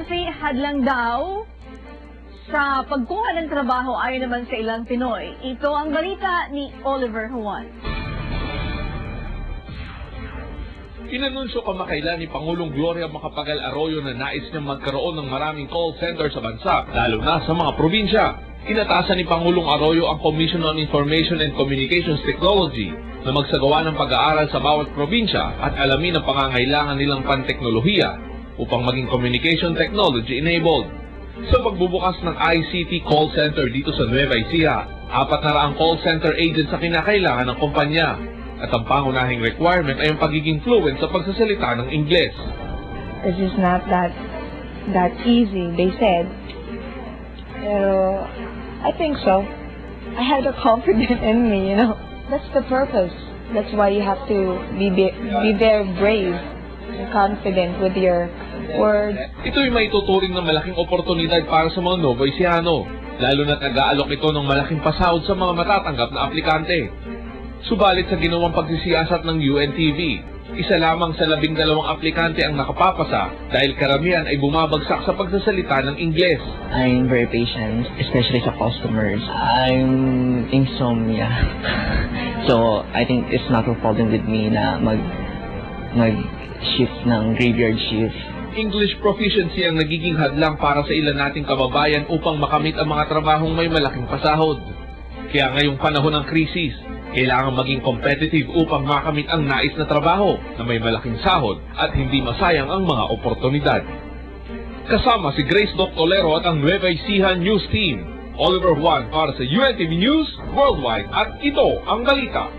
proficiency hadlang daw sa pagkuha ng trabaho ayon naman sa ilang Pinoy. Ito ang balita ni Oliver Juan. Inanunsyo kamakailan ni Pangulong Gloria Macapagal Arroyo na nais niyang magkaroon ng maraming call center sa bansa, lalo na sa mga probinsya. Inatasan ni Pangulong Arroyo ang Commission on Information and Communications Technology na magsagawa ng pag-aaral sa bawat probinsya at alamin ang pangangailangan nilang panteknolohiya upang maging communication technology enabled. Sa pagbubukas ng ICT call center dito sa Nueva Ecija, 400 call center agents sa kinakailangan ng kumpanya. At ang pangunahing requirement ay ang pagiging fluent sa pagsasalita ng Ingles. This is not that easy, they said. Pero I think so. I had a confidence in me, you know. That's the purpose. That's why you have to be very brave and confident with your words. Ito'y may tuturing ng malaking oportunidad para sa mga Nueva Eciano, lalo na't nag-aalok ito ng malaking pasahod sa mga matatanggap na aplikante. Subalit sa ginawang pagsisiyasat ng UNTV, isa lamang sa 12 aplikante ang nakapapasa dahil karamihan ay bumabagsak sa pagsasalita ng Ingles. I'm very patient, especially sa customers. I'm insomnia. So, I think it's not a problem with me na mag-shift ng graveyard shift. English proficiency ang nagiging hadlang para sa ilan nating kababayan upang makamit ang mga trabahong may malaking pasahod. Kaya ngayong panahon ng krisis, kailangan maging competitive upang makamit ang nais na trabaho na may malaking sahod at hindi masayang ang mga oportunidad. Kasama si Grace Doc Tolero at ang Nueva Ecija News Team, Oliver Juan para sa UNTV News Worldwide at ito ang balita.